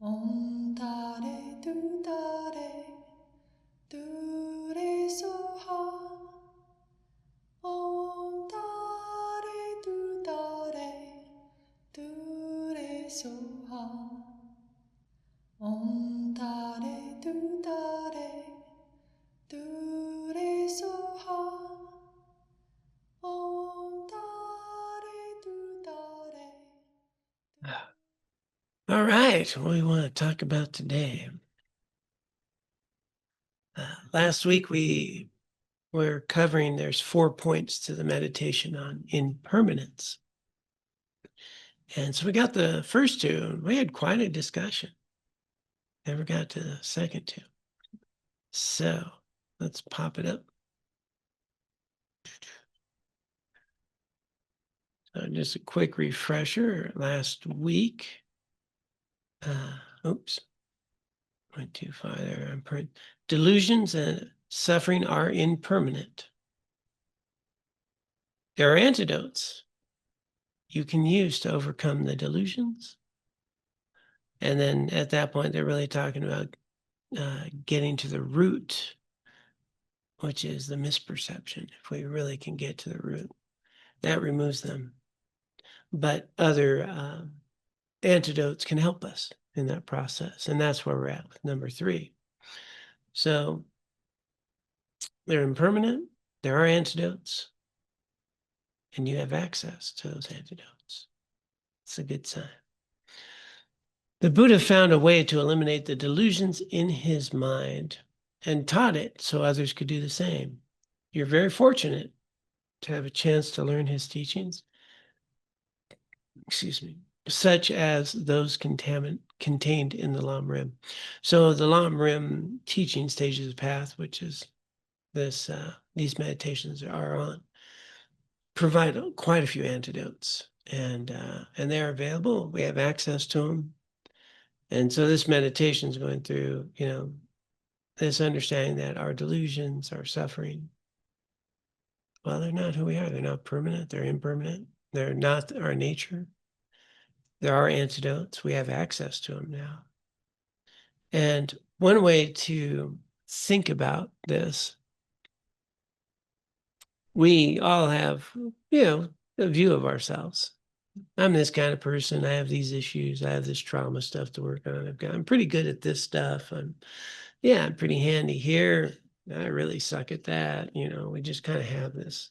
Om Tare Tu Tare Tu Re Soha. Om Tare Tu Tare Tu Re Soha. Om Tare Tu Tare Tu Re Soha. Om Tare Tu Tare. All right, what do we want to talk about today? Last week we were covering, there's 4 points to the meditation on impermanence. And so we got the first two, and we had quite a discussion. Never got to the second two. So let's pop it up. So just a quick refresher. Last week, oops, went too far there. Delusions and suffering are impermanent. There are antidotes you can use to overcome the delusions. And then at that point, they're really talking about getting to the root, which is the misperception. If we really can get to the root, that removes them. But other antidotes can help us in that process. And that's where we're at with number 3. So they're impermanent. There are antidotes. And you have access to those antidotes. It's a good sign. The Buddha found a way to eliminate the delusions in his mind and taught it so others could do the same. You're very fortunate to have a chance to learn his teachings, such as those contained in the Lam Rim. So the Lam Rim teaching stages of path, which is these meditations are on, provide quite a few antidotes, and they're available. We have access to them. And so this meditation is going through, this understanding that our delusions, our suffering, well, they're not who we are. They're not permanent. They're impermanent. They're not our nature. There are antidotes. We have access to them now. And one way to think about this, we all have, a view of ourselves. I'm this kind of person. I have these issues. I have this trauma stuff to work on. I'm pretty good at this stuff. I'm pretty handy here. I really suck at that. We just kind of have this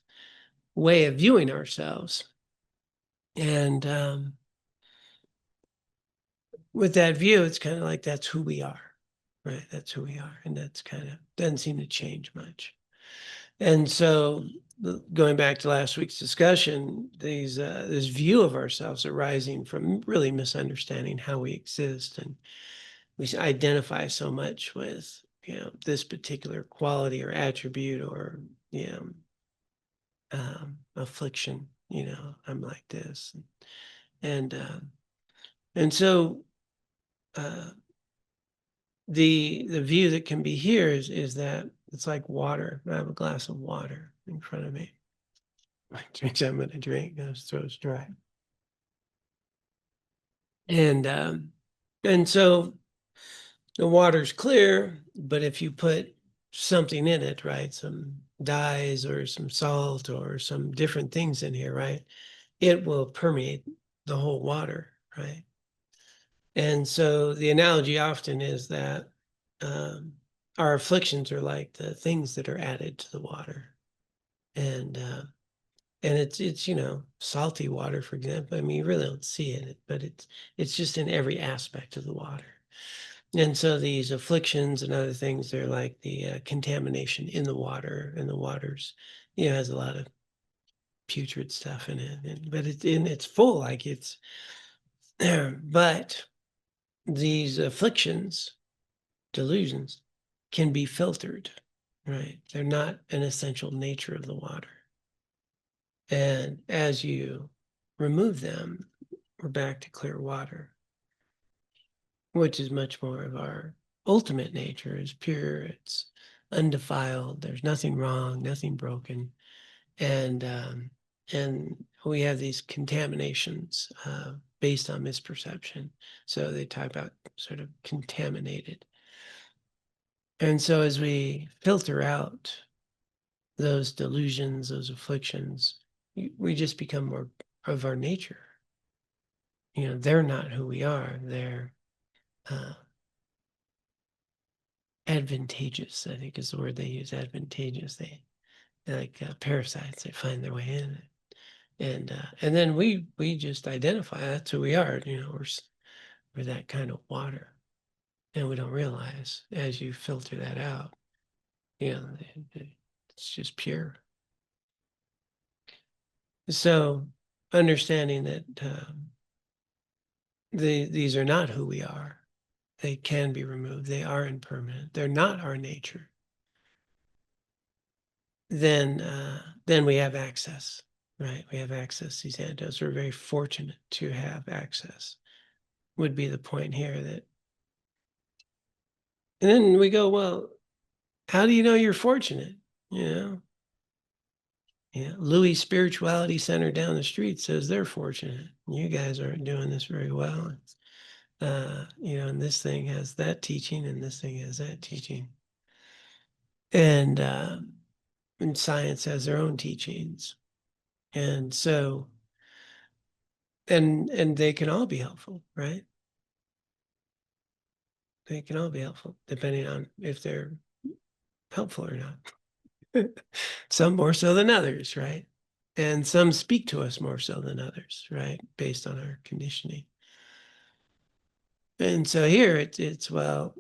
way of viewing ourselves. And with that view, it's kind of like that's who we are, right? That's who we are. And that's kind of doesn't seem to change much. And so going back to last week's discussion, this view of ourselves arising from really misunderstanding how we exist. And we identify so much with, this particular quality or attribute or, affliction, I'm like this. And so the view that can be here is that it's like water. I have a glass of water in front of me. I'm going to drink. His throat's dry. And so the water's clear, but if you put something in it, right, some dyes or some salt or some different things in here, right, it will permeate the whole water, right? And so the analogy often is that our afflictions are like the things that are added to the water. And it's salty water, for example. I mean, you really don't see it, but it's just in every aspect of the water. And so these afflictions and other things, they're like the contamination in the water, and the water's, has a lot of putrid stuff in it. But it's full, like it's there. But these afflictions, delusions, can be filtered, right? They're not an essential nature of the water. And as you remove them, we're back to clear water, which is much more of our ultimate nature. Is pure, it's undefiled, there's nothing wrong, nothing broken. And we have these contaminations based on misperception. So they talk about sort of contaminated. And so as we filter out those delusions, those afflictions, we just become more of our nature. They're not who we are. They're advantageous, I think is the word they use, advantageous. They like parasites, they find their way in. And then we just identify that's who we are. We're that kind of water, and we don't realize as you filter that out, it's just pure. So understanding that these are not who we are, they can be removed. They are impermanent. They're not our nature. Then we have access, right? We have access to these antidotes. We're very fortunate to have access. Would be the point here that, and then we go, well, how do you know you're fortunate? Louis Spirituality Center down the street says they're fortunate. You guys aren't doing this very well. And this thing has that teaching, and this thing has that teaching, and science has their own teachings, and so, and they can all be helpful, right? They can all be helpful depending on if they're helpful or not. Some more so than others, right? And some speak to us more so than others, right? Based on our conditioning. And so here it's well,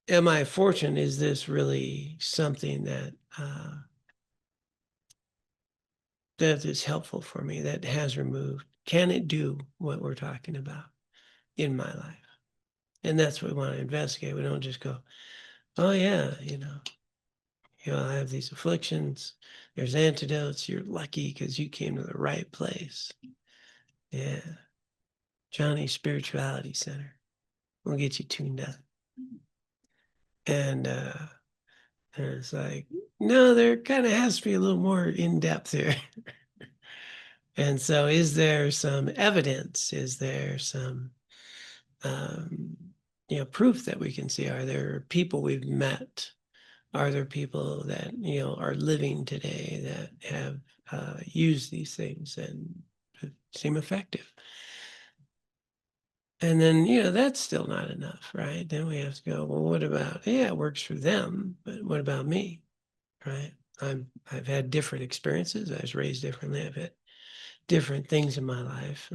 am I fortunate? Is this really something that that is helpful for me, that has removed? Can it do what we're talking about in my life? And that's what we want to investigate. We don't just go, oh yeah, I have these afflictions. There's antidotes. You're lucky because you came to the right place. Yeah. Johnny Spirituality Center. We'll get you tuned up. And it's like, no, there kind of has to be a little more in depth here. And so, is there some evidence? Is there some, proof that we can see? Are there people we've met? Are there people that are living today that have used these things and seem effective? And then that's still not enough, right? Then we have to go, well, what about, it works for them, but what about me, right? I've had different experiences. I was raised differently. I've had different things in my life,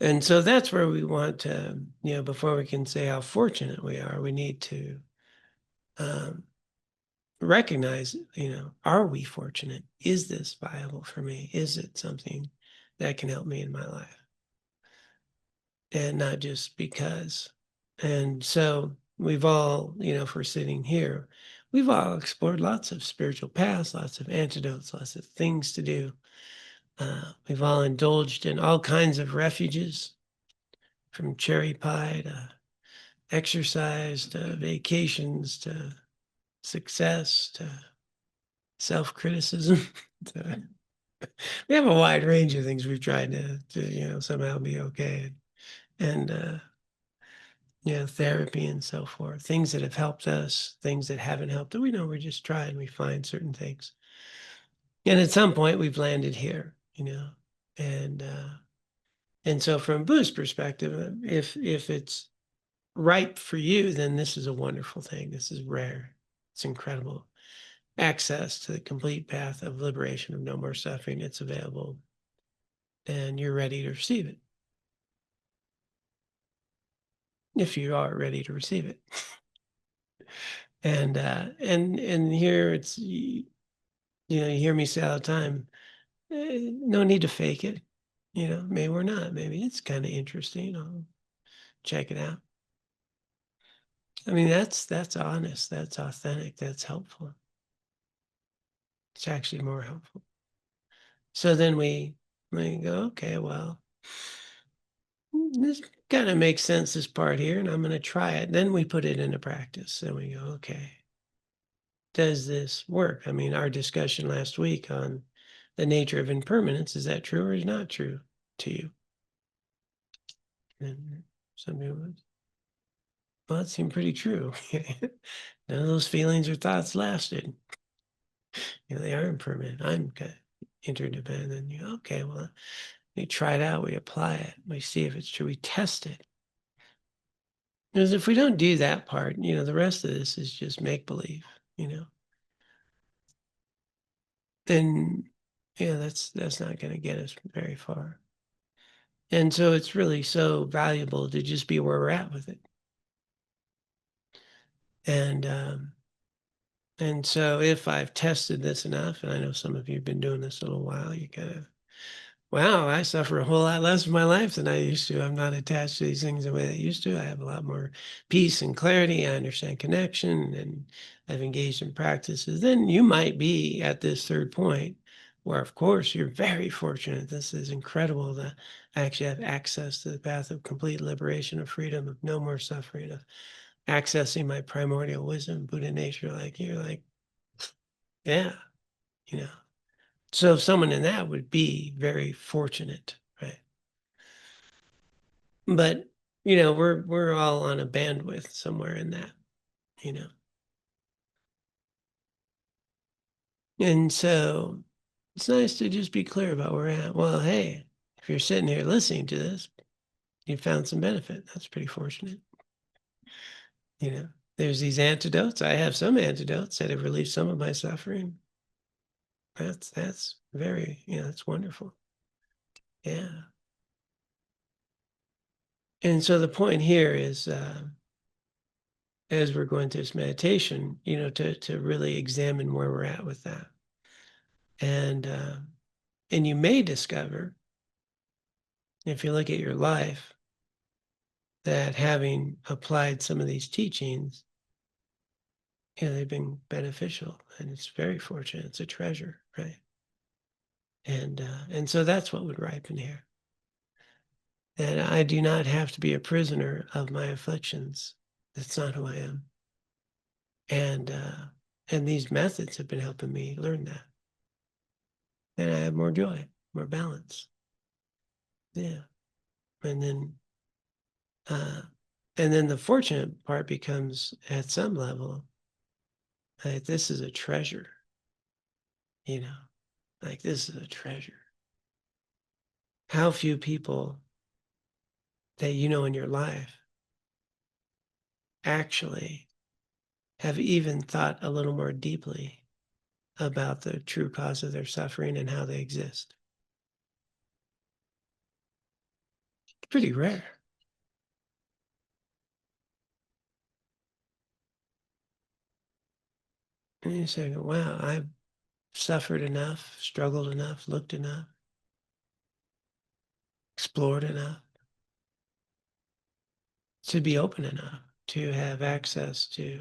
and so that's where we want to, before we can say how fortunate we are, we need to recognize, are we fortunate? Is this viable for me? Is it something that can help me in my life? And not just because. And so we've all, if we're sitting here, we've all explored lots of spiritual paths, lots of antidotes, lots of things to do. We've all indulged in all kinds of refuges, from cherry pie to exercise to vacations to success to self-criticism. We have a wide range of things we've tried to somehow be okay. And therapy and so forth, things that have helped us, things that haven't helped. We know we just try and we find certain things. And at some point we've landed here, and so from Buddhist perspective, if it's right for you, then this is a wonderful thing. This is rare. It's incredible. Access to the complete path of liberation, of no more suffering. It's available, and you're ready to receive it. If you are ready to receive it. And here it's, you hear me say all the time, no need to fake it. Maybe we're not. Maybe it's kind of interesting. I'll check it out. I mean, that's honest. That's authentic. That's helpful. It's actually more helpful. So then we go, okay, well, this kind of makes sense, this part here, and I'm going to try it. Then we put it into practice and we go, okay, does this work? I mean, our discussion last week on the nature of impermanence, is that true or is not true to you? And some people would, well, it seemed pretty true. None of those feelings or thoughts lasted. They are impermanent. I'm kind of interdependent. Okay, well, we try it out, we apply it, we see if it's true, we test it. Because if we don't do that part, the rest of this is just make believe, then that's not going to get us very far. And so it's really so valuable to just be where we're at with it. And so if I've tested this enough, and I know some of you have been doing this a little while, you kind of, wow, I suffer a whole lot less in my life than I used to. I'm not attached to these things the way I used to. I have a lot more peace and clarity. I understand connection, and I've engaged in practices. Then you might be at this third point where, of course, you're very fortunate. This is incredible to actually have access to the path of complete liberation, of freedom, of no more suffering, of accessing my primordial wisdom, Buddha nature. Like, you're like, yeah, you know. So someone in that would be very fortunate, right? But we're all on a bandwidth somewhere in that, you know. And so it's nice to just be clear about where we're at. Well, hey, if you're sitting here listening to this, you found some benefit. That's pretty fortunate. There's these antidotes. I have some antidotes that have relieved some of my suffering. That's very, that's wonderful. Yeah. And so the point here is, as we're going through this meditation, to really examine where we're at with that. And you may discover, if you look at your life, that having applied some of these teachings, they've been beneficial, and it's very fortunate. It's a treasure, right? And so that's what would ripen here. That I do not have to be a prisoner of my afflictions. That's not who I am. And these methods have been helping me learn that. And I have more joy, more balance. Yeah. And then the fortunate part becomes, at some level, this is a treasure, like this is a treasure. How few people that in your life actually have even thought a little more deeply about the true cause of their suffering and how they exist. It's pretty rare. And you say, wow, I've suffered enough, struggled enough, looked enough, explored enough to be open enough to have access to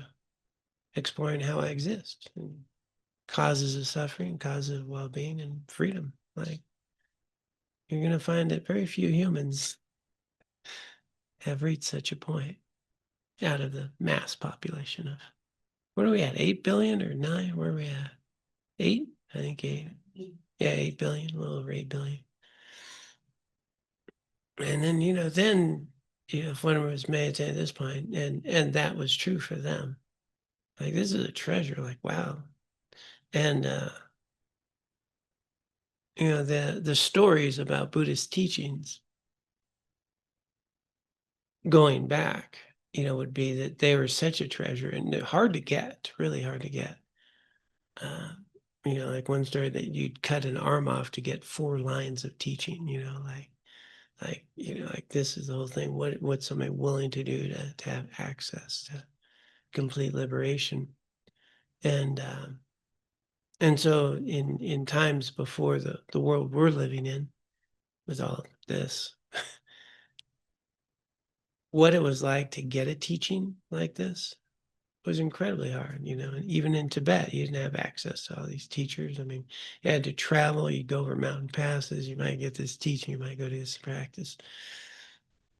exploring how I exist, and causes of suffering, causes of well-being, and freedom. Like, you're going to find that very few humans have reached such a point out of the mass population of, what are we at, 8 billion or 9? Where are we at? 8? I think 8. Yeah, 8 billion, a little over 8 billion. And then, if one was meditating at this point, and that was true for them, like, this is a treasure, like, wow. And, the stories about Buddhist teachings going back, would be that they were such a treasure and hard to get, really hard to get. Like one story that you'd cut an arm off to get 4 lines of teaching, like this is the whole thing. What's somebody willing to do to have access to complete liberation? And so in times before the world we're living in, with all this, what it was like to get a teaching like this was incredibly hard, and even in Tibet, you didn't have access to all these teachers. I mean, you had to travel, you'd go over mountain passes, you might get this teaching, you might go to this practice.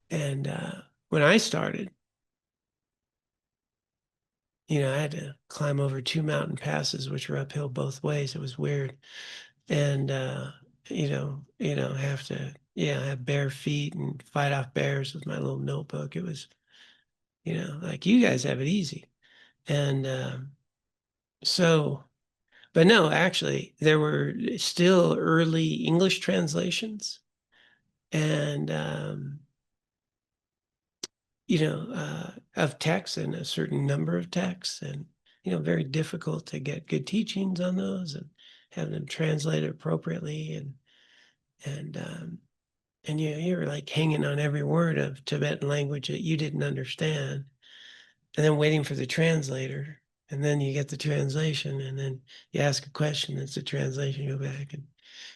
And when I started, I had to climb over 2 mountain passes, which were uphill both ways. It was weird. And, have to Yeah, I have bare feet and fight off bears with my little notebook. It was, like you guys have it easy. And so, but no, actually, there were still early English translations and, of texts and a certain number of texts, and, very difficult to get good teachings on those and have them translated appropriately. And you were like hanging on every word of Tibetan language that you didn't understand, and then waiting for the translator. And then you get the translation, and then you ask a question, it's a translation, you go back and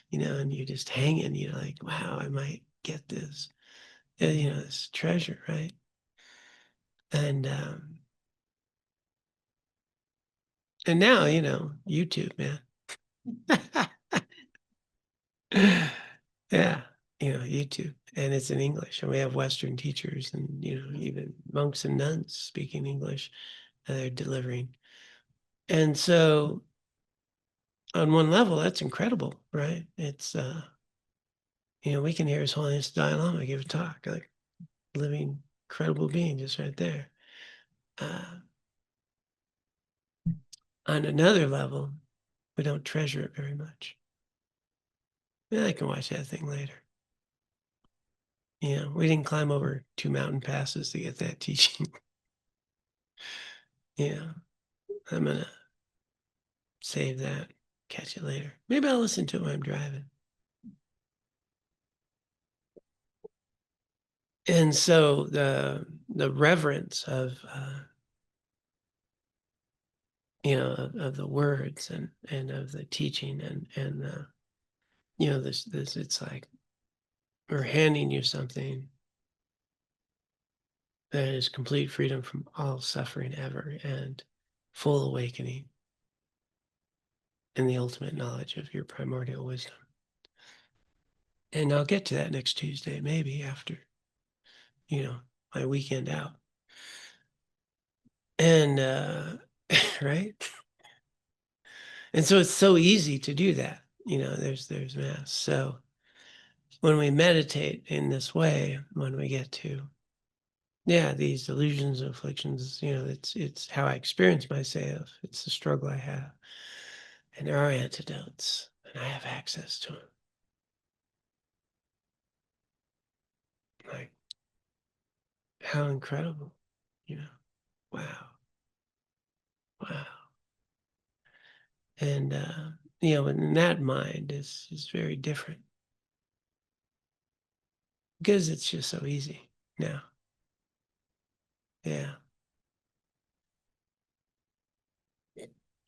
you're just hanging, like, wow, I might get this, this treasure, right? And and now, YouTube, man. Yeah, YouTube, and it's in English, and we have Western teachers, and even monks and nuns speaking English, they're delivering. And so, on one level, that's incredible, right? It's we can hear His Holiness Dalai Lama give a talk, like living, incredible being, just right there. On another level, we don't treasure it very much. Yeah, I can watch that thing later. We didn't climb over 2 mountain passes to get that teaching. Yeah, I'm gonna save that, catch it later. Maybe I'll listen to it when I'm driving. And so the reverence of of the words and of the teaching and this it's like we're handing you something that is complete freedom from all suffering ever and full awakening and the ultimate knowledge of your primordial wisdom. And I'll get to that next Tuesday, maybe after, my weekend out. And right. And so it's so easy to do that. There's mass. So when we meditate in this way, when we get to these illusions and afflictions, it's how I experience myself. It's the struggle I have. And there are antidotes, and I have access to them. Like, how incredible, wow, wow. And and that mind is very different because it's just so easy now. Yeah.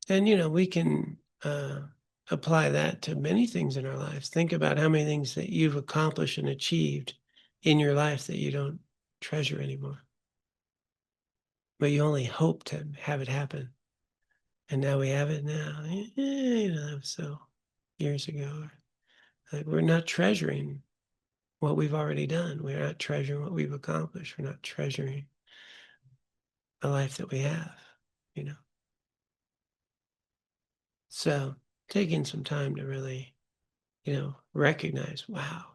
And we can apply that to many things in our lives. Think about how many things that you've accomplished and achieved in your life that you don't treasure anymore, but you only hope to have it happen. And now we have it now. That was so years ago. Like, we're not treasuring what we've already done. We're not treasuring what we've accomplished. We're not treasuring the life that we have. So taking some time to really, recognize, wow,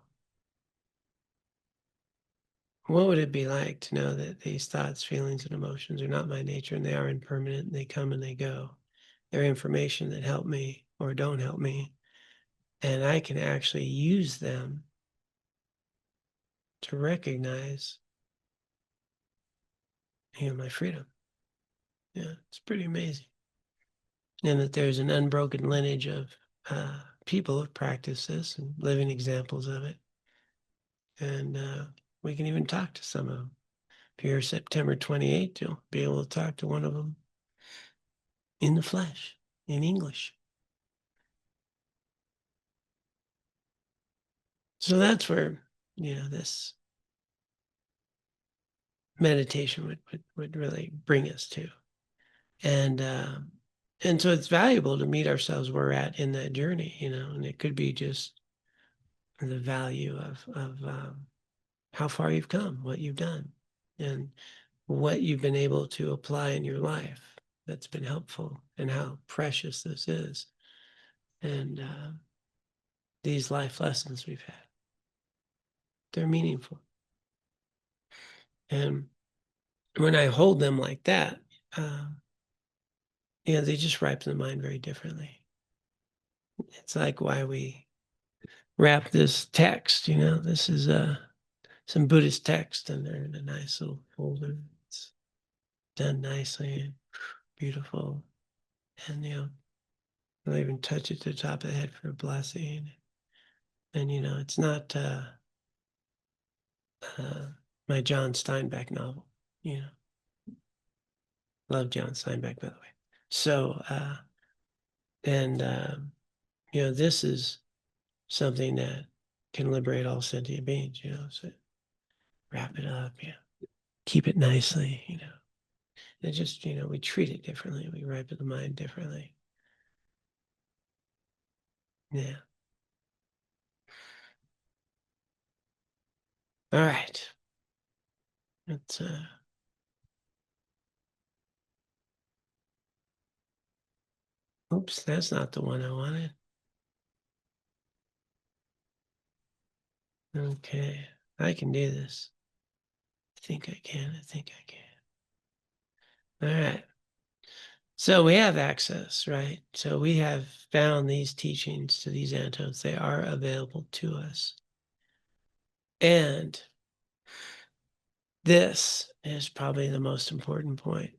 what would it be like to know that these thoughts, feelings, and emotions are not my nature, and they are impermanent, and they come and they go. They're information that help me or don't help me. And I can actually use them to recognize, my freedom. Yeah, it's pretty amazing. And that there's an unbroken lineage of people who practice this and living examples of it. And we can even talk to some of them. If you're September 28th, you'll be able to talk to one of them in the flesh, in English. So that's where, this meditation would really bring us to. And so it's valuable to meet ourselves where we're at in that journey, and it could be just the value of how far you've come, what you've done, and what you've been able to apply in your life that's been helpful, and how precious this is, and these life lessons we've had. They're meaningful. And when I hold them like that, they just ripen the mind very differently. It's like why we wrap this text, this is some Buddhist text, and they're in a nice little folder. It's done nicely, beautiful. And, they'll even touch it to the top of the head for a blessing. And, it's not my John Steinbeck novel, Love John Steinbeck, by the way. So, this is something that can liberate all sentient beings, so wrap it up, keep it nicely, and just, we treat it differently. We ripen the mind differently. Yeah. All right. Let's, oops, that's not the one I wanted. Okay, I can do this. I think I can. All right. So we have access, right? So we have found these teachings to these antidotes. They are available to us. And this is probably the most important point.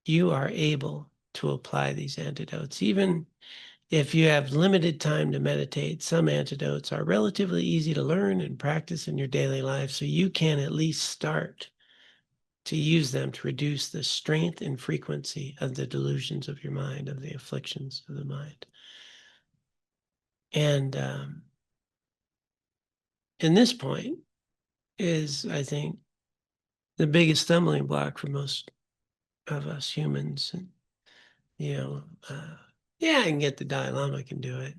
You are able to apply these antidotes. Even if you have limited time to meditate, some antidotes are relatively easy to learn and practice in your daily life. So you can at least start to use them to reduce the strength and frequency of the delusions of your mind, of the afflictions of the mind. And this point is, I think, the biggest stumbling block for most of us humans. And, I can get the Dalai Lama can do it.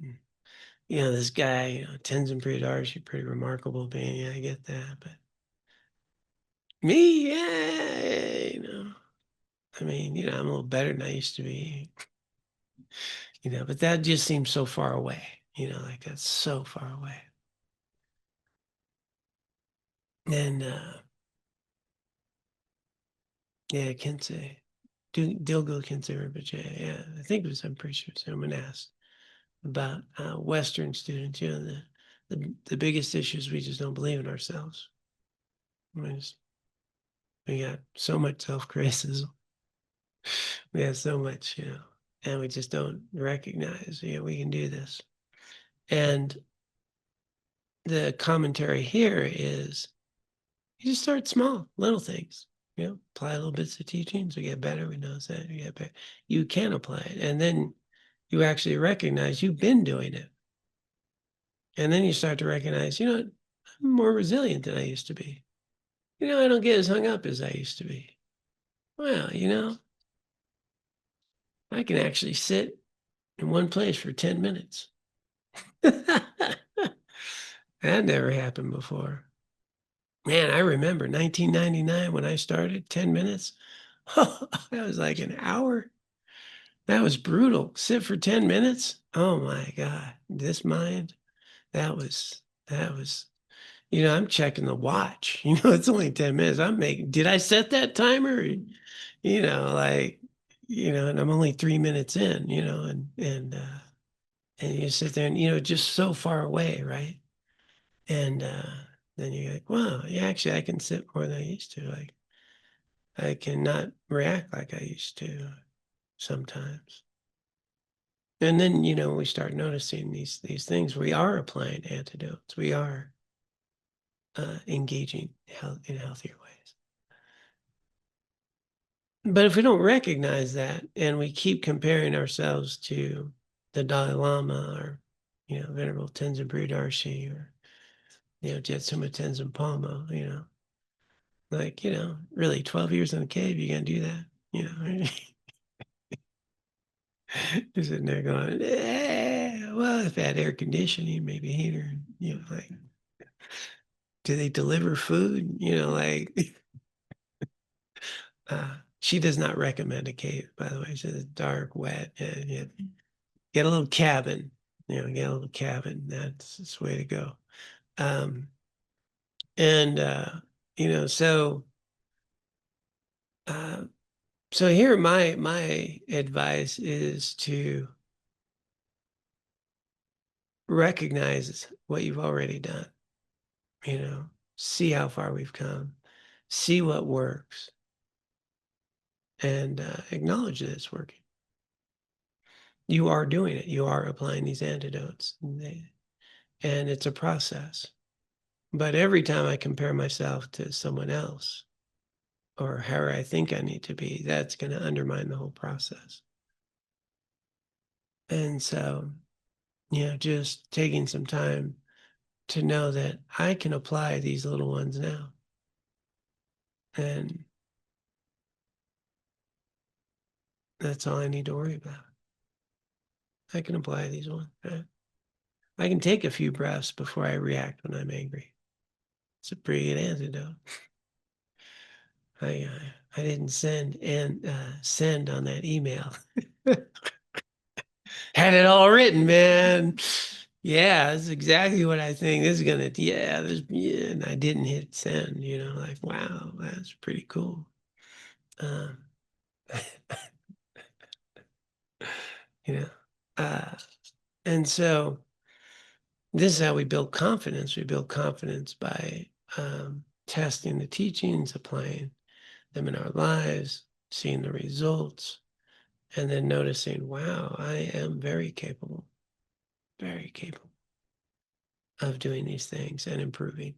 And, this guy, Tenzin Priyadarshi, pretty remarkable being. Yeah, I get that. But me, I mean, I'm a little better than I used to be. But that just seems so far away, like that's so far away. And Kensei, Dilgo Kensei Rinpoche, I think it was, I'm pretty sure someone asked about Western students, the biggest issue is we just don't believe in ourselves. We got so much self-criticism. We have so much, and we just don't recognize, we can do this. And the commentary here is you just start small, little things, apply little bits of teachings, we get better, we notice that, we get better. You can apply it. And then you actually recognize you've been doing it. And then you start to recognize, I'm more resilient than I used to be. I don't get as hung up as I used to be. Well, I can actually sit in one place for 10 minutes. That never happened before. Man, I remember 1999 when I started, 10 minutes. Oh, that was like an hour. That was brutal. Sit for 10 minutes. Oh my God. This mind, that was, I'm checking the watch. It's only 10 minutes. Did I set that timer? And I'm only 3 minutes in, and you sit there and, just so far away, right? And then you're like, wow, yeah, actually I can sit more than I used to. Like I cannot react like I used to sometimes. And then, we start noticing these things. We are applying antidotes. We are engaging in healthier ways. But if we don't recognize that and we keep comparing ourselves to the Dalai Lama or, Venerable Tenzin Bridarshi or, Jetsuma Tenzin Palmo, like, really 12 years in a cave, you gonna do that? You're sitting there going, well, if they had air conditioning, maybe a heater, like, do they deliver food? She does not recommend a cave, by the way. She says dark, wet, and get a little cabin, get a little cabin. That's the way to go. And, so, so here, my advice is to recognize what you've already done, see how far we've come, see what works, and acknowledge that it's working. You are doing it. You are applying these antidotes, and it's a process. But every time I compare myself to someone else or how I think I need to be, that's going to undermine the whole process. And so, just taking some time to know that I can apply these little ones now. And that's all I need to worry about. I can apply these ones. Right? I can take a few breaths before I react when I'm angry. It's a pretty good antidote. I didn't send on that email. Had it all written, man. Yeah, that's exactly what I think. This is gonna, and I didn't hit send. Like, wow, that's pretty cool. Um, you know, uh, and so this is how we build confidence. We build confidence by testing the teachings, applying them in our lives, seeing the results, and then noticing, wow, I am very capable of doing these things and improving.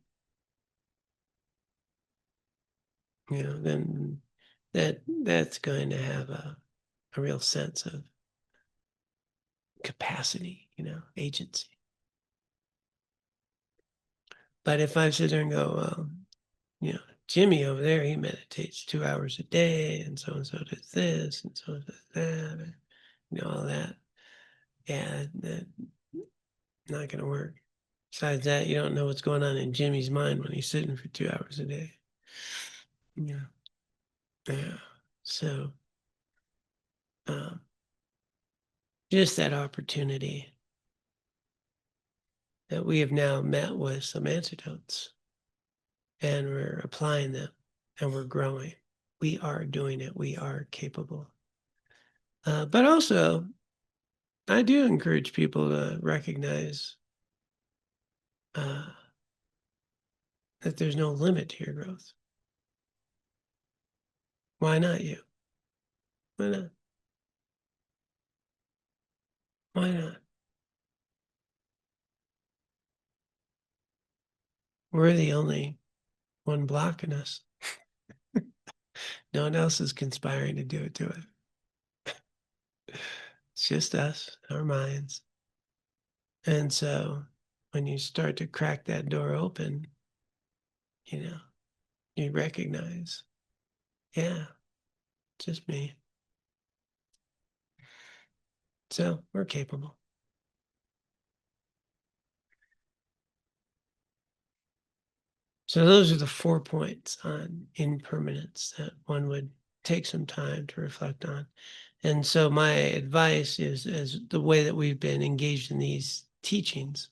Then that's going to have a real sense of capacity, agency. But if I sit there and go, Jimmy over there, he meditates 2 hours a day, and so does this, and so does that, all that. Yeah, that's not going to work. Besides that, you don't know what's going on in Jimmy's mind when he's sitting for 2 hours a day. Yeah. Yeah. So, um, just that opportunity that we have now met with some antidotes and we're applying them and we're growing. We are doing it. We are capable. But also, I do encourage people to recognize that there's no limit to your growth. Why not you? Why not? Why not? We're the only one blocking us. No one else is conspiring to do it to it. It's just us, our minds. And so when you start to crack that door open, you recognize, yeah, just me. So we're capable. So those are the 4 points on impermanence that one would take some time to reflect on. And so my advice is, as the way that we've been engaged in these teachings,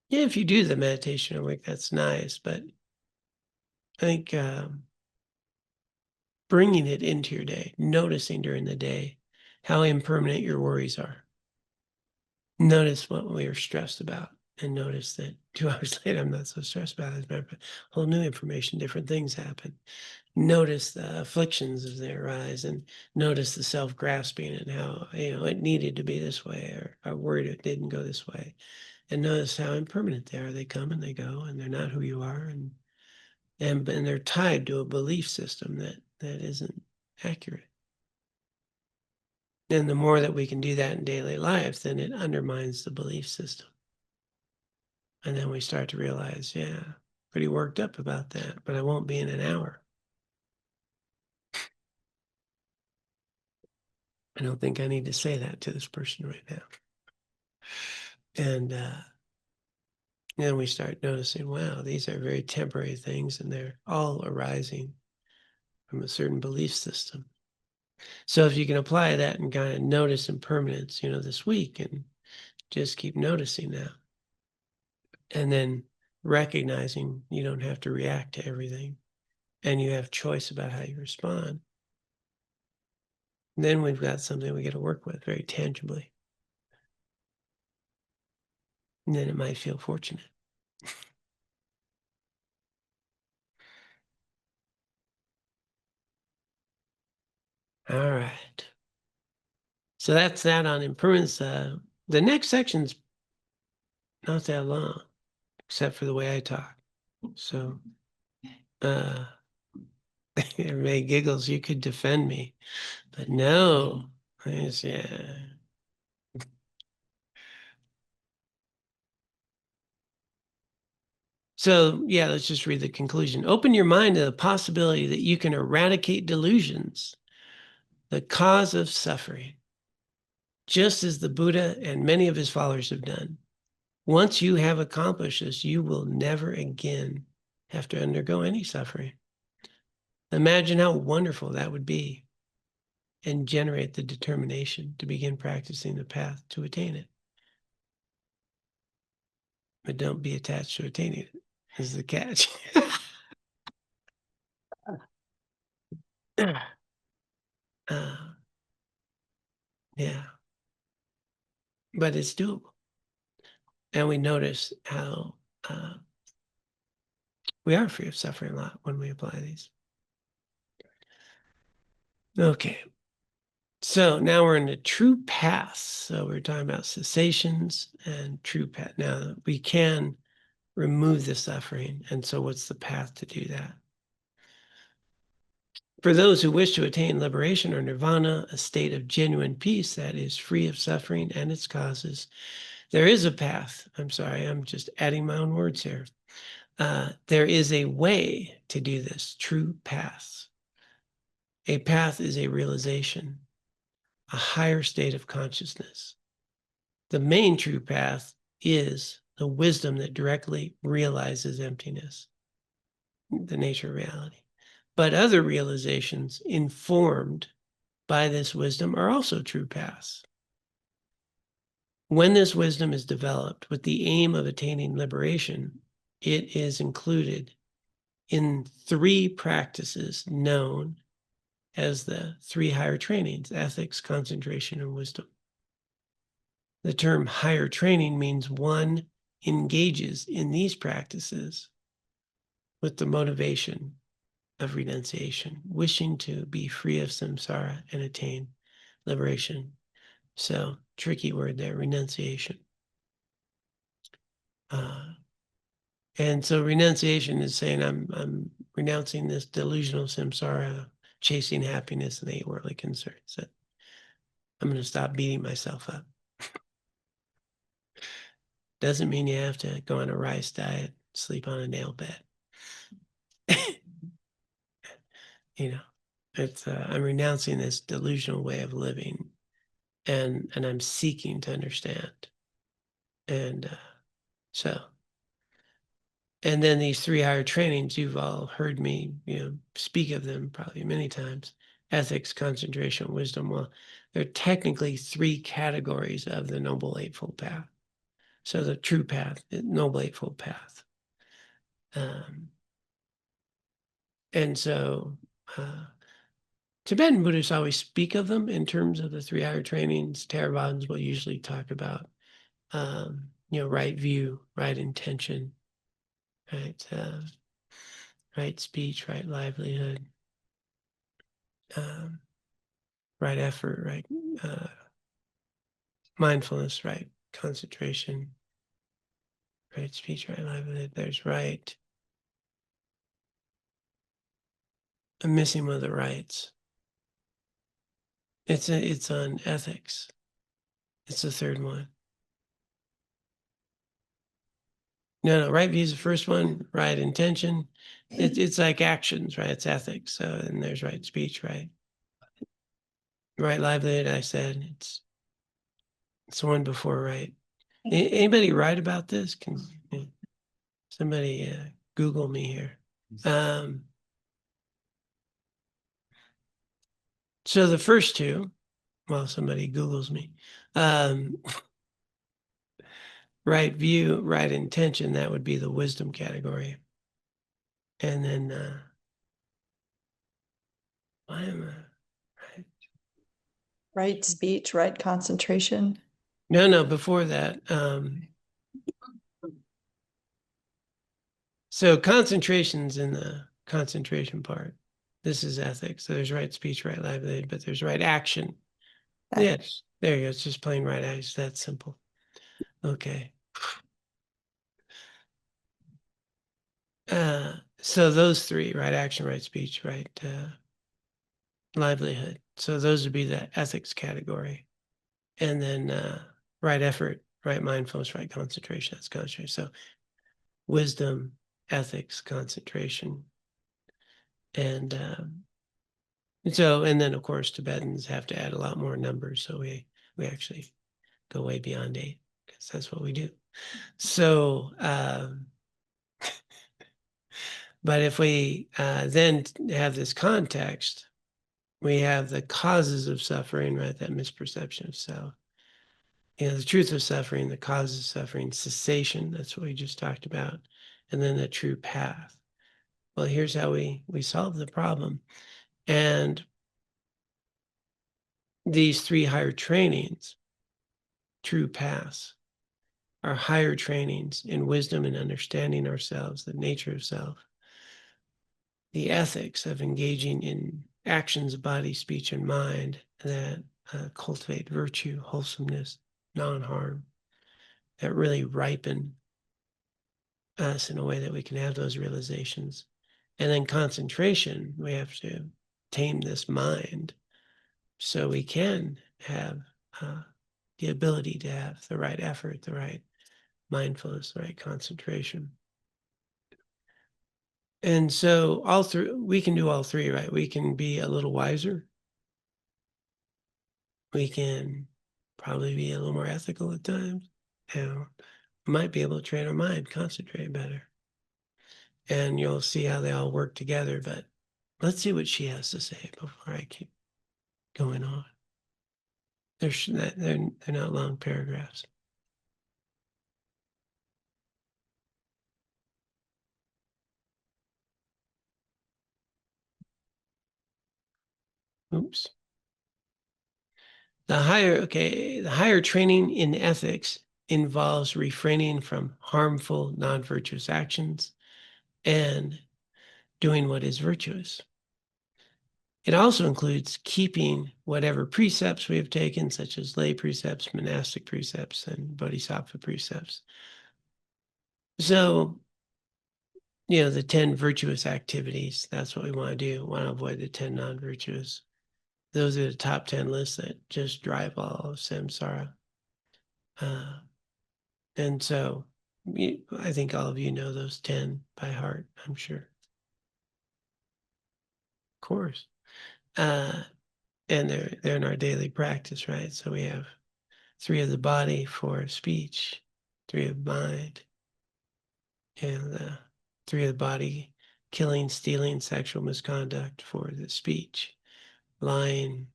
yeah, if you do the meditation a week, that's nice. But I think bringing it into your day, noticing during the day how impermanent your worries are. Notice what we are stressed about and notice that 2 hours later, I'm not so stressed about it. But whole new information, different things happen. Notice the afflictions as they arise and notice the self-grasping and how, it needed to be this way or worried it didn't go this way. And notice how impermanent they are. They come and they go and they're not who you are. And they're tied to a belief system that isn't accurate. And the more that we can do that in daily life, then it undermines the belief system. And then we start to realize, yeah, pretty worked up about that, but I won't be in an hour. I don't think I need to say that to this person right now. And then we start noticing, wow, these are very temporary things and they're all arising from a certain belief system. So if you can apply that and kind of notice impermanence, this week and just keep noticing that. And then recognizing you don't have to react to everything and you have choice about how you respond, then we've got something we get to work with very tangibly. And then it might feel fortunate. All right. So that's that on impermanence. The next section's not that long, except for the way I talk. So everybody giggles, you could defend me. But no. Yeah. So, yeah, let's just read the conclusion. Open your mind to the possibility that you can eradicate delusions, the cause of suffering, just as the Buddha and many of his followers have done. Once you have accomplished this, you will never again have to undergo any suffering. Imagine how wonderful that would be and generate the determination to begin practicing the path to attain it. But don't be attached to attaining it, is the catch. Yeah, but it's doable. And we notice how we are free of suffering a lot when we apply these. Okay. So now we're in the true path. So we're talking about cessations and true path. Now we can remove the suffering. And so what's the path to do that? For those who wish to attain liberation or nirvana, a state of genuine peace that is free of suffering and its causes, there is a path. I'm sorry, I'm just adding my own words here. There is a way to do this, true path. A path is a realization, a higher state of consciousness. The main true path is the wisdom that directly realizes emptiness, the nature of reality. But other realizations informed by this wisdom are also true paths. When this wisdom is developed with the aim of attaining liberation, it is included in 3 practices known as the 3 higher trainings: ethics, concentration, and wisdom. The term higher training means one engages in these practices with the motivation of renunciation, wishing to be free of samsara and attain liberation. So, tricky word there, renunciation. And so renunciation is saying I'm renouncing this delusional samsara, chasing happiness and 8 worldly concerns. So I'm going to stop beating myself up. Doesn't mean you have to go on a rice diet, sleep on a nail bed. You know, it's I'm renouncing this delusional way of living, and I'm seeking to understand. And so, and then these 3 higher trainings, you've all heard me, speak of them probably many times: ethics, concentration, wisdom. Well, they're technically 3 categories of the Noble Eightfold Path. So the true path, the Noble Eightfold Path. And so Tibetan Buddhists always speak of them in terms of the 3 higher trainings. Theravadas will usually talk about, right view, right intention, right speech, right livelihood, right effort, right mindfulness, right concentration, right speech, right livelihood. There's right. I'm missing one of the rights. It's on ethics. It's the 3rd one. No, right view is the first one, right intention. It's like actions, right? It's ethics. So, and there's right speech, right? Right livelihood, I said. It's the one before right. Anybody write about this? Can somebody Google me here? So the first 2, well, somebody Googles me. right view, right intention, that would be the wisdom category. And then, why am I? Right speech, right concentration. No, before that. So concentration's in the concentration part. This is ethics. So there's right speech, right livelihood, but there's right action. Yes, there you go. It's just plain right action. That's simple. Okay. So those three, right action, right speech, right livelihood. So those would be the ethics category. And then right effort, right mindfulness, right concentration. That's concentration. So wisdom, ethics, concentration. And and then of course Tibetans have to add a lot more numbers. So we actually go way beyond 8 because that's what we do. So but if we then have this context, we have the causes of suffering, right? That misperception of self. The truth of suffering, the causes of suffering, cessation, that's what we just talked about, and then the true path. Well, here's how we solve the problem. And these 3 higher trainings, true paths, are higher trainings in wisdom and understanding ourselves, the nature of self, the ethics of engaging in actions of body, speech, and mind that cultivate virtue, wholesomeness, non-harm, that really ripen us in a way that we can have those realizations. And then concentration, we have to tame this mind so we can have the ability to have the right effort, the right mindfulness, the right concentration. And so all three, we can do all three, right? We can be a little wiser. We can probably be a little more ethical at times. And we might be able to train our mind, concentrate better. And you'll see how they all work together. But let's see what she has to say before I keep going on. They're not long paragraphs. Oops. The higher training in ethics involves refraining from harmful, non-virtuous actions and doing what is virtuous. It also includes keeping whatever precepts we have taken, such as lay precepts, monastic precepts, and bodhisattva precepts. So, the 10 virtuous activities, that's what we want to do. We want to avoid the 10 non-virtuous. Those are the top 10 lists that just drive all of samsara. And so I think all of you know those 10 by heart, I'm sure. Of course. And they're in our daily practice, right? So we have 3 of the body for speech, 3 of mind, and 3 of the body, killing, stealing, sexual misconduct for the speech, lying,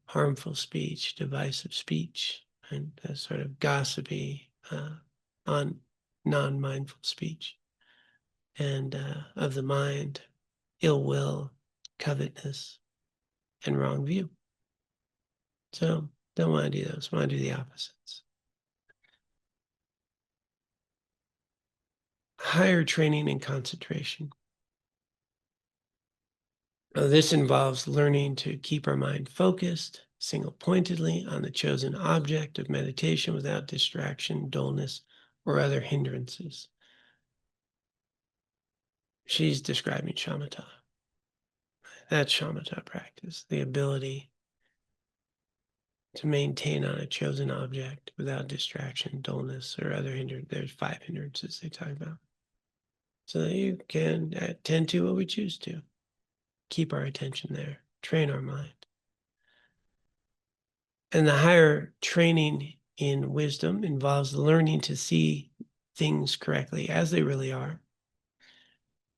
harmful speech, divisive speech, and sort of gossipy, on non-mindful speech, and of the mind, ill will, covetousness, and wrong view. So don't want to do those. Want to do the opposites. Higher training and concentration. This involves learning to keep our mind focused, single-pointedly on the chosen object of meditation without distraction, dullness, or other hindrances. She's describing shamatha. That's shamatha practice, the ability to maintain on a chosen object without distraction, dullness, or other hindrance. There's 5 hindrances they talk about. So that you can attend to what we choose to. Keep our attention there, train our mind. And the higher training in wisdom involves learning to see things correctly as they really are.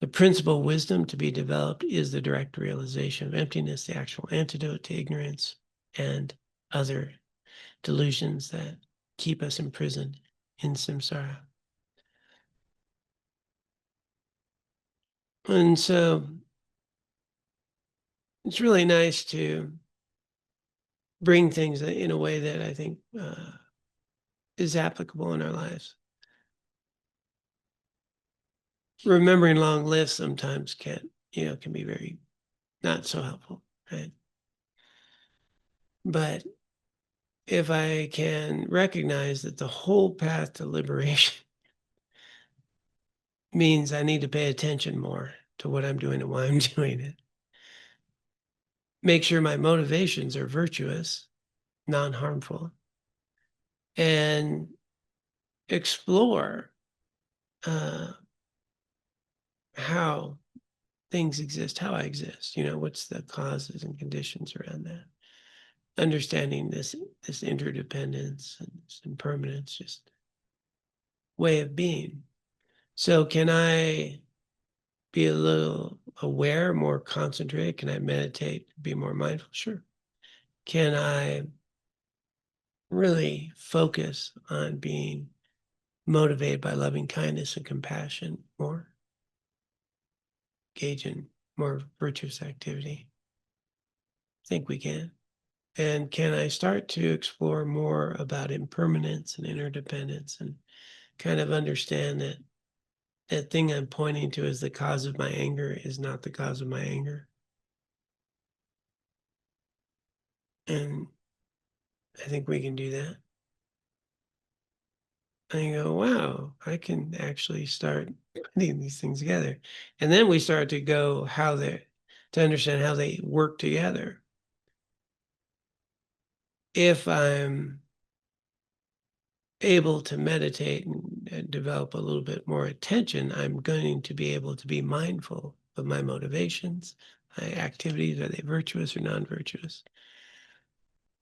The principal wisdom to be developed is the direct realization of emptiness, the actual antidote to ignorance and other delusions that keep us imprisoned in samsara. And so it's really nice to bring things in a way that I think is applicable in our lives. Remembering long lists sometimes can be very not so helpful, right? But if I can recognize that the whole path to liberation means I need to pay attention more to what I'm doing and why I'm doing it. Make sure my motivations are virtuous, non-harmful, and explore how things exist, how I exist, what's the causes and conditions around that. Understanding this interdependence and this impermanence, just way of being. So can I be a little aware, more concentrated? Can I meditate, be more mindful? Sure. Can I really focus on being motivated by loving kindness and compassion more? Engage in more virtuous activity? I think we can. And can I start to explore more about impermanence and interdependence and kind of understand that that thing I'm pointing to as the cause of my anger is not the cause of my anger? And I think we can do that. And you go, wow, I can actually start putting these things together. And then we start to go to understand how they work together. If I'm able to meditate and develop a little bit more attention, I'm going to be able to be mindful of my motivations, my activities, are they virtuous or non-virtuous?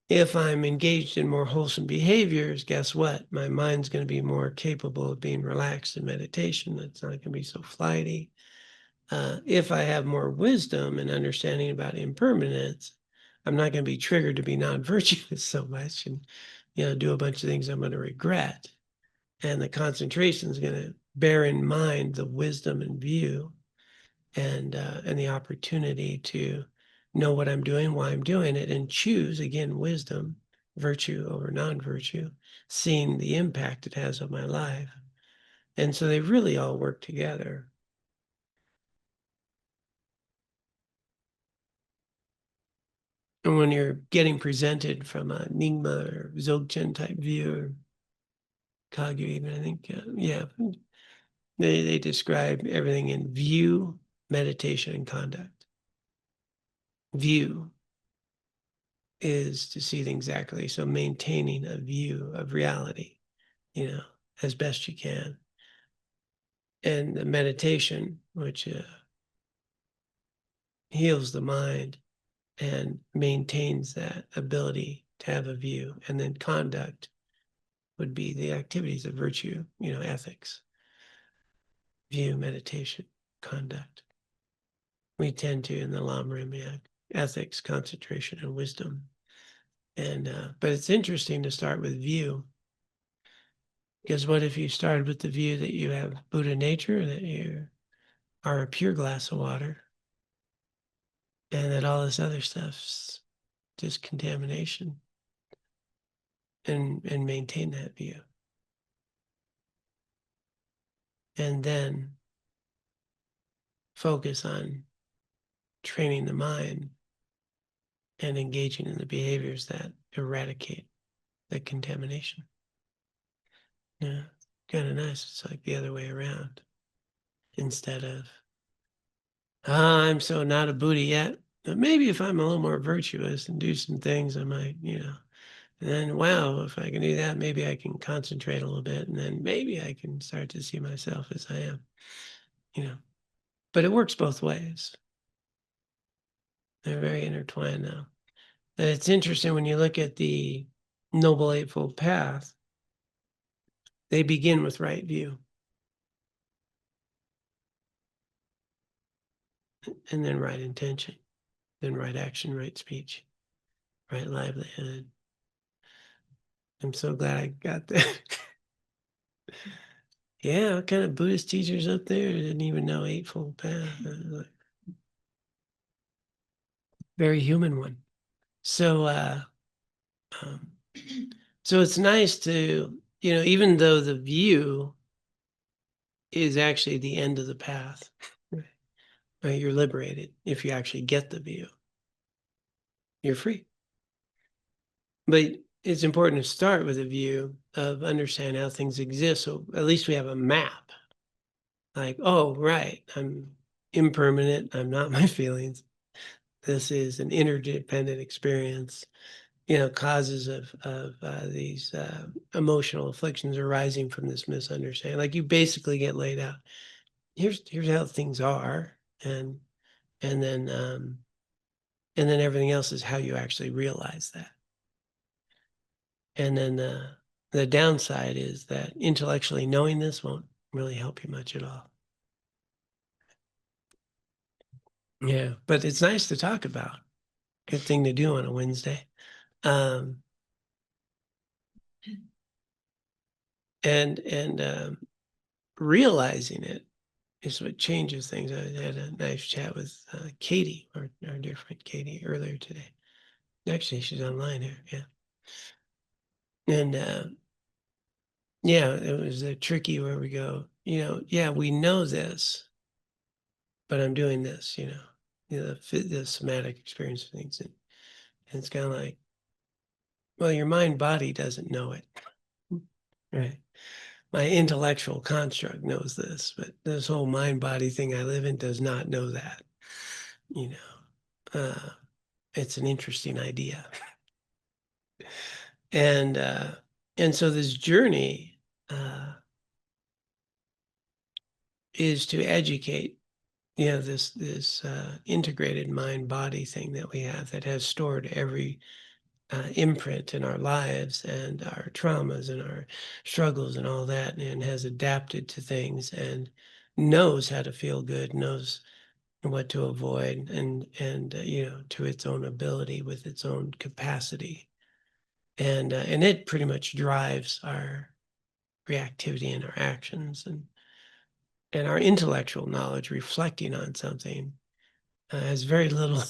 If I'm engaged in more wholesome behaviors, guess what? My mind's going to be more capable of being relaxed in meditation. It's not going to be so flighty. If I have more wisdom and understanding about impermanence, I'm not going to be triggered to be non-virtuous so much and, do a bunch of things I'm going to regret. And the concentration is going to bear in mind the wisdom and view and the opportunity to know what I'm doing, why I'm doing it, and choose, again, wisdom, virtue over non-virtue, seeing the impact it has on my life. And so they really all work together. And when you're getting presented from a Nyingma or Dzogchen type view, or Kagyu even, I think, they describe everything in view, meditation, and conduct. View is to see things accurately. So maintaining a view of reality, as best you can. And the meditation, which heals the mind and maintains that ability to have a view. And then conduct would be the activities of virtue, ethics, view, meditation, conduct. We tend to, in the Lam Rimyak, ethics, concentration, and wisdom. And but it's interesting to start with view, because what if you started with the view that you have Buddha nature, that you are a pure glass of water, and that all this other stuff's just contamination, and maintain that view. And then focus on training the mind and engaging in the behaviors that eradicate the contamination. Yeah, kind of nice. It's like the other way around. Instead of, I'm so not a Buddha yet, but maybe if I'm a little more virtuous and do some things, I might, and then, wow, if I can do that, maybe I can concentrate a little bit, and then maybe I can start to see myself as I am, But it works both ways. They're very intertwined now. And it's interesting when you look at the Noble Eightfold Path, they begin with right view. And then right intention, then right action, right speech, right livelihood. I'm so glad I got that. Yeah, what kind of Buddhist teachers up there didn't even know Eightfold Path? Very human one. So, um, so it's nice to, even though the view is actually the end of the path, right? You're liberated if you actually get the view. You're free. But it's important to start with a view of understanding how things exist. So at least we have a map. Like, oh, right, I'm impermanent. I'm not my feelings. This is an interdependent experience. Causes of these emotional afflictions arising from this misunderstanding. Like you basically get laid out. Here's how things are, and and then um, and then everything else is how you actually realize that. And then the downside is that intellectually knowing this won't really help you much at all. Yeah, but it's nice to talk about. Good thing to do on a Wednesday. Um, and realizing it is what changes things. I had a nice chat with Katie, our dear friend Katie, earlier today. Actually, she's online here. Yeah. And yeah, it was tricky where we go, yeah, we know this, but I'm doing this, the somatic experience of things. And it's kind of like, well, your mind body doesn't know it. Right. My intellectual construct knows this, but this whole mind body thing I live in does not know that. You know, it's an interesting idea. And so this journey is to educate, this integrated mind body thing that we have that has stored every imprint in our lives and our traumas and our struggles and all that, and has adapted to things and knows how to feel good, knows what to avoid, and to its own ability with its own capacity, and it pretty much drives our reactivity and our actions, and our intellectual knowledge reflecting on something has very little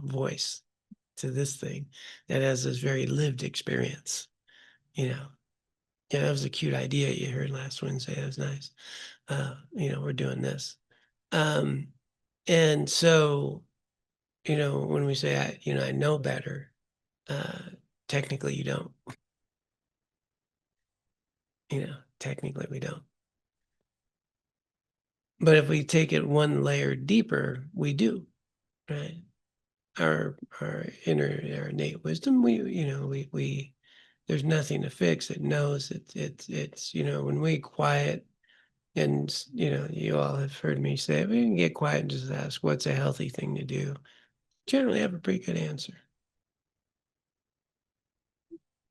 voice to this thing that has this very lived experience. Yeah, that was a cute idea you heard last Wednesday. That was nice. We're doing this. And so, when we say, I know better, technically you don't. Technically we don't. But if we take it one layer deeper, we do, right? Our innate wisdom, we there's nothing to fix. It knows it's when we quiet, and you all have heard me say we can get quiet and just ask what's a healthy thing to do. Generally have a pretty good answer.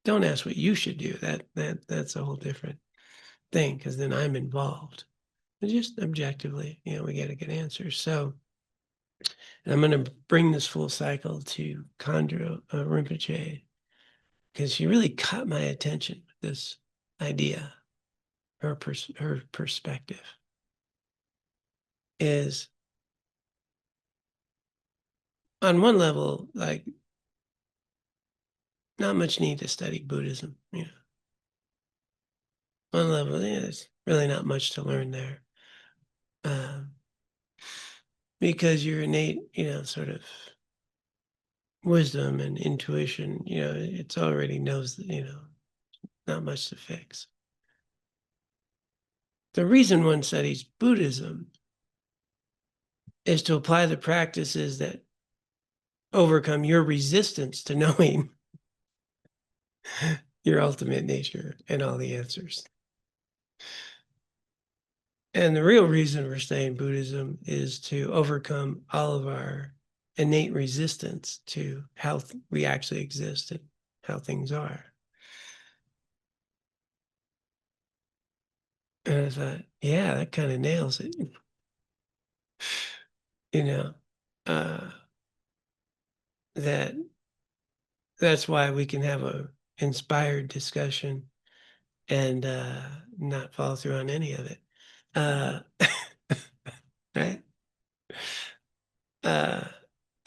Don't ask what you should do. That's a whole different thing, because then I'm involved. But just objectively, we get a good answer. So I'm going to bring this full cycle to Khandro Rinpoche, because she really caught my attention with this idea. Her perspective is, on one level, like, not much need to study Buddhism. One level, there's really not much to learn there, because your innate, sort of wisdom and intuition, it's already knows that, not much to fix. The reason one studies Buddhism is to apply the practices that overcome your resistance to knowing your ultimate nature and all the answers. And the real reason we're studying Buddhism is to overcome all of our innate resistance to how we actually exist and how things are. And I thought, yeah, that kind of nails it. Uh, that's why we can have a inspired discussion and not follow through on any of it. Right?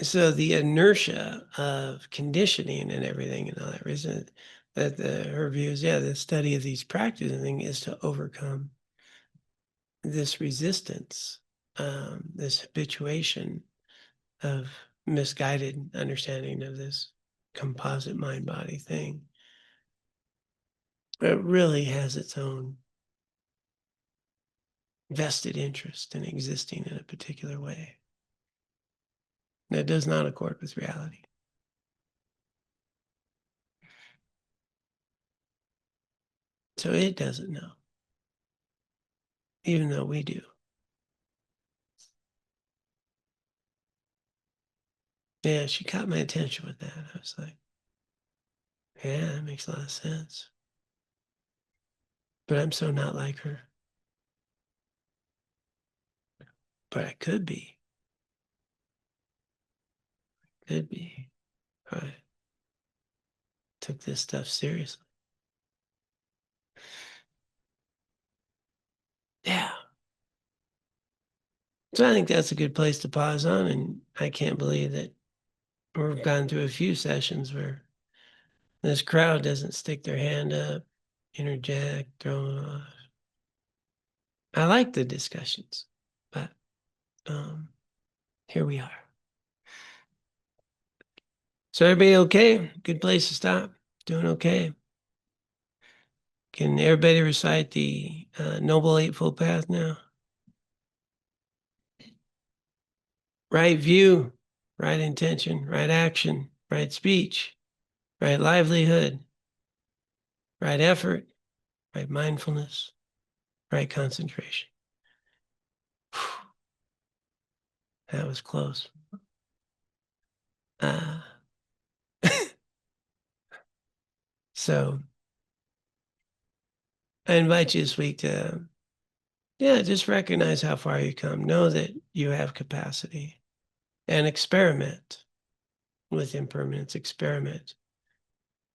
So the inertia of conditioning and everything and all that reason that her view is, the study of these practices is to overcome this resistance, this habituation of misguided understanding of this composite mind-body thing. It really has its own vested interest in existing in a particular way that does not accord with reality. So it doesn't know, even though we do. Yeah, she caught my attention with that. I was like, yeah, that makes a lot of sense. But I'm so not like her. But I could be. Could be. I took this stuff seriously. Yeah. So I think that's a good place to pause on. And I can't believe that we've gone through a few sessions where this crowd doesn't stick their hand up, interject, throw off. I like the discussions, but here we are. So everybody okay? Good place to stop? Doing okay? Can everybody recite the Noble Eightfold Path now? Right view, right intention, right action, right speech, right livelihood, right effort, right mindfulness, right concentration. That was close. So I invite you this week to, just recognize how far you come. Know that you have capacity and experiment with impermanence, experiment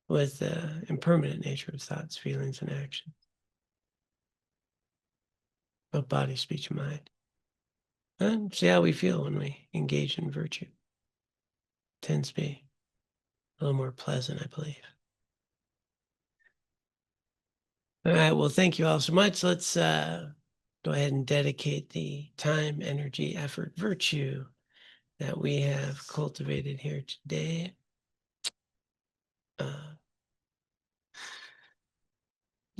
with the impermanent nature of thoughts, feelings, and actions, of body, speech, and mind. And see how we feel when we engage in virtue. Tends to be a little more pleasant, I believe. All right, well, thank you all so much. Let's go ahead and dedicate the time, energy, effort, virtue that we have cultivated here today.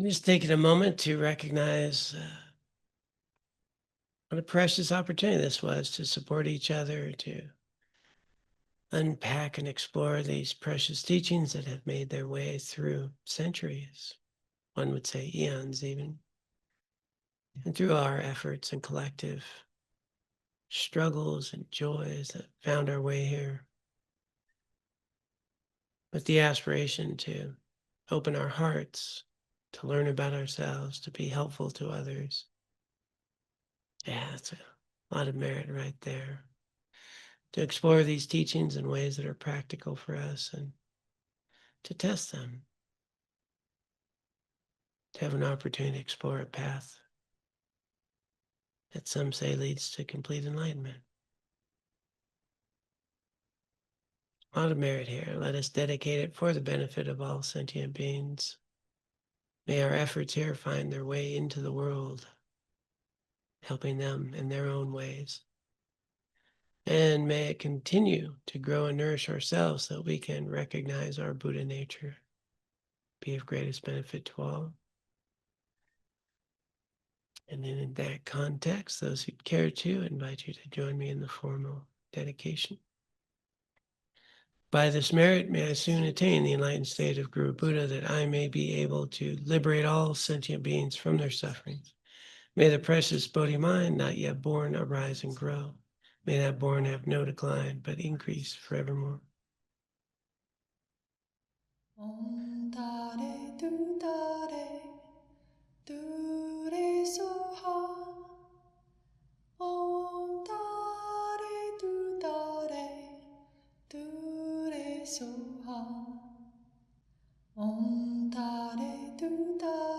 Just taking a moment to recognize what a precious opportunity this was to support each other, to unpack and explore these precious teachings that have made their way through centuries, one would say eons even, and through our efforts and collective struggles and joys that found our way here, with the aspiration to open our hearts, to learn about ourselves, to be helpful to others. Yeah, that's a lot of merit right there. To explore these teachings in ways that are practical for us and to test them. To have an opportunity to explore a path that some say leads to complete enlightenment. A lot of merit here. Let us dedicate it for the benefit of all sentient beings. May our efforts here find their way into the world, helping them in their own ways. And may it continue to grow and nourish ourselves so that we can recognize our Buddha nature, be of greatest benefit to all. And then in that context, those who care to, invite you to join me in the formal dedication. By this merit, may I soon attain the enlightened state of Guru Buddha, that I may be able to liberate all sentient beings from their sufferings. May the precious Bodhi mind, not yet born, arise and grow. May that born have no decline, but increase forevermore. Om Tare Tu Tare Tu Re Soha. Om Tare Tu Tare Tu Re Soha. Om Tare Tu Tare